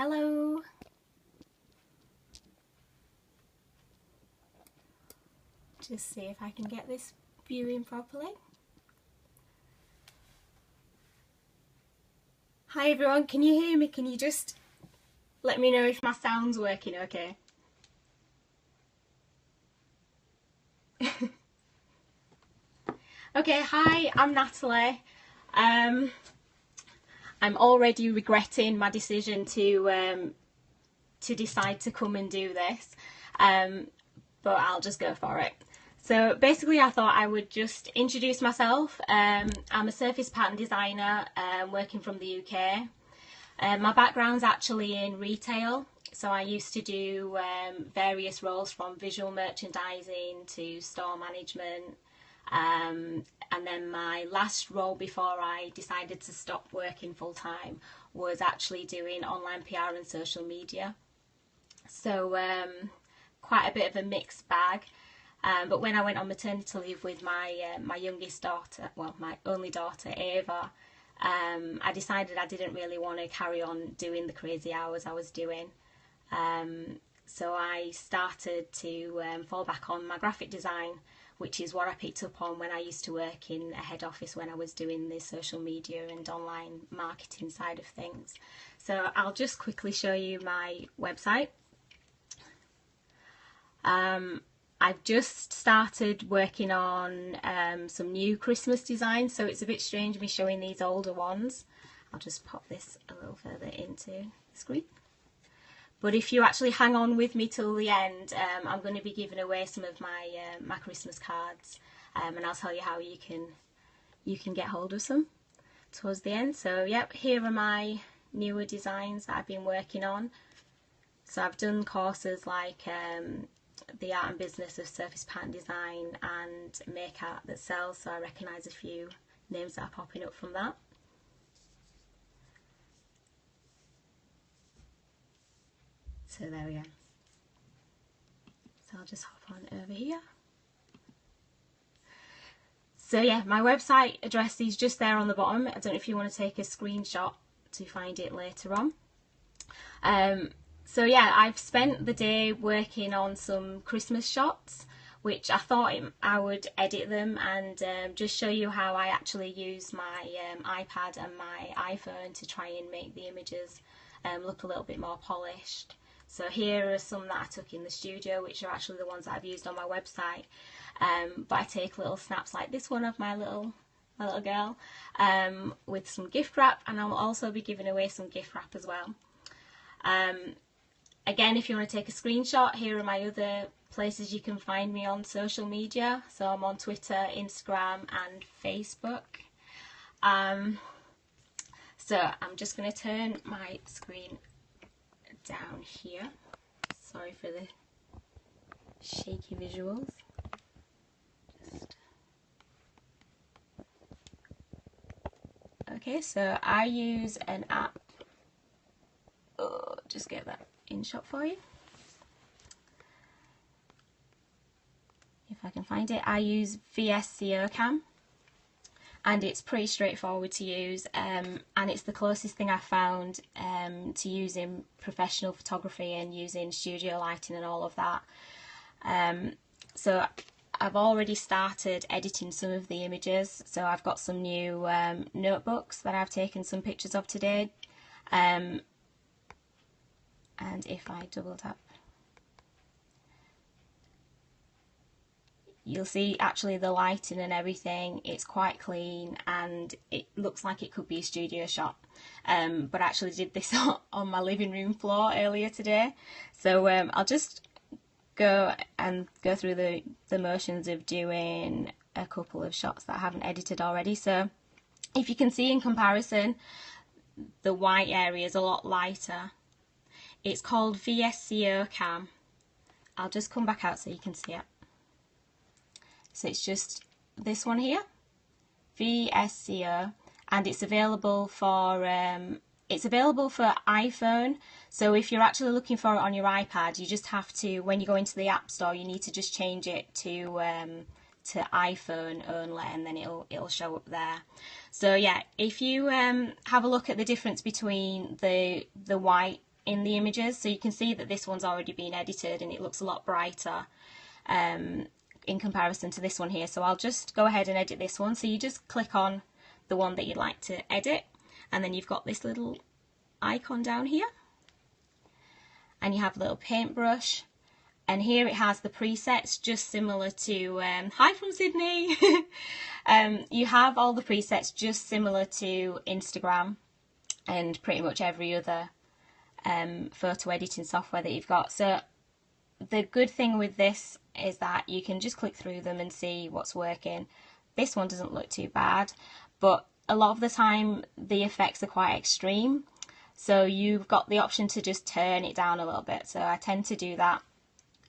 Hello. Just see if I can get this viewing properly. Hi everyone, can you hear me? Can you just let me know if my sound's working okay? Okay, hi, I'm Natalie. I'm already regretting my decision to decide to come and do this, but I'll just go for it. So basically I thought I would just introduce myself. I'm a surface pattern designer working from the UK. My background's actually in retail, so I used to do various roles from visual merchandising to store management, and then my last role before I decided to stop working full time was actually doing online PR and social media. So quite a bit of a mixed bag. But when I went on maternity leave with my youngest daughter, well, my only daughter, Ava, I decided I didn't really want to carry on doing the crazy hours I was doing. So I started to fall back on my graphic design, which is what I picked up on when I used to work in a head office when I was doing the social media and online marketing side of things. So I'll just quickly show you my website. I've just started working on some new Christmas designs, so it's a bit strange me showing these older ones. I'll just pop this a little further into the screen. But if you actually hang on with me till the end, I'm going to be giving away some of my Christmas cards, and I'll tell you how you can get hold of some towards the end. So yep, here are my newer designs that I've been working on. So I've done courses like the art and business of surface pattern design and make art that sells, so I recognise a few names that are popping up from that. So there we go. So I'll just hop on over here. So yeah, my website address is just there on the bottom. I don't know if you want to take a screenshot to find it later on. So yeah, I've spent the day working on some Christmas shots, which I thought I would edit them and just show you how I actually use my iPad and my iPhone to try and make the images look a little bit more polished. So here are some that I took in the studio, which are actually the ones that I've used on my website. But I take little snaps like this one of my little girl with some gift wrap, and I'll also be giving away some gift wrap as well. Again, if you want to take a screenshot, here are my other places you can find me on social media. So I'm on Twitter, Instagram and Facebook. So I'm just going to turn my screen down here. Sorry for the shaky visuals. Okay, so I use an app. Oh, just get that in shot for you. If I can find it, I use VSCO and it's pretty straightforward to use, and it's the closest thing I found to using professional photography and using studio lighting and all of that. So I've already started editing some of the images, so I've got some new notebooks that I've taken some pictures of today. And if I double tap, you'll see actually the lighting and everything, it's quite clean and it looks like it could be a studio shot. But I actually did this on my living room floor earlier today. So I'll just go through the motions of doing a couple of shots that I haven't edited already. So if you can see in comparison, the white area is a lot lighter. It's called VSCO Cam. I'll just come back out so you can see it. So it's just this one here, VSCO, and it's available for iPhone. So if you're actually looking for it on your iPad, you just have to, when you go into the App Store, you need to just change it to iPhone only, and then it'll show up there. So yeah, if you have a look at the difference between the white in the images. So you can see that this one's already been edited and it looks a lot brighter in comparison to this one here. So I'll just go ahead and edit this one. So you just click on the one that you'd like to edit, and then you've got this little icon down here, and you have a little paintbrush, and here it has the presets just similar to hi from Sydney. You have all the presets just similar to Instagram and pretty much every other photo editing software that you've got. So the good thing with this is that you can just click through them and see what's working. This one doesn't look too bad, but a lot of the time the effects are quite extreme, so you've got the option to just turn it down a little bit. So I tend to do that.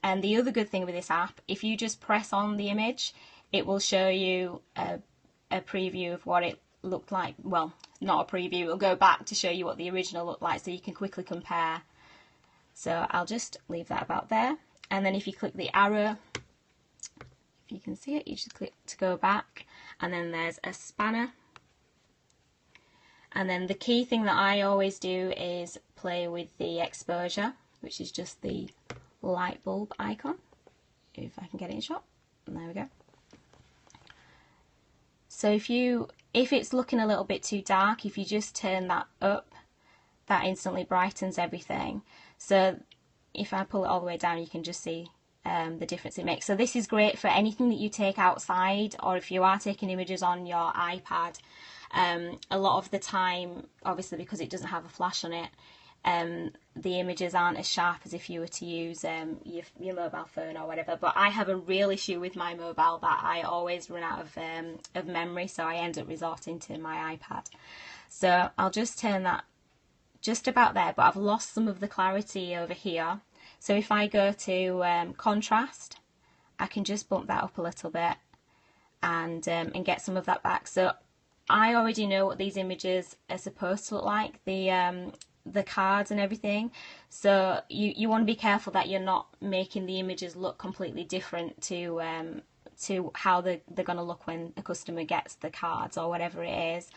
And the other good thing with this app, if you just press on the image, it will show you a preview of what it looked like. Well, not a preview, it'll go back to show you what the original looked like, so you can quickly compare. So I'll just leave that about there. And then if you click the arrow, if you can see it, you just click to go back, and then there's a spanner. And then the key thing that I always do is play with the exposure, which is just the light bulb icon, if I can get it in shot. And there we go. So if it's looking a little bit too dark, if you just turn that up, that instantly brightens everything. So if I pull it all the way down, you can just see the difference it makes. So this is great for anything that you take outside, or if you are taking images on your iPad. A lot of the time, obviously because it doesn't have a flash on it, the images aren't as sharp as if you were to use your mobile phone or whatever. But I have a real issue with my mobile that I always run out of memory, so I end up resorting to my iPad. So I'll just turn that just about there, but I've lost some of the clarity over here. So if I go to contrast, I can just bump that up a little bit and get some of that back. So I already know what these images are supposed to look like, the cards and everything. So you want to be careful that you're not making the images look completely different to how they're going to look when a customer gets the cards or whatever it is.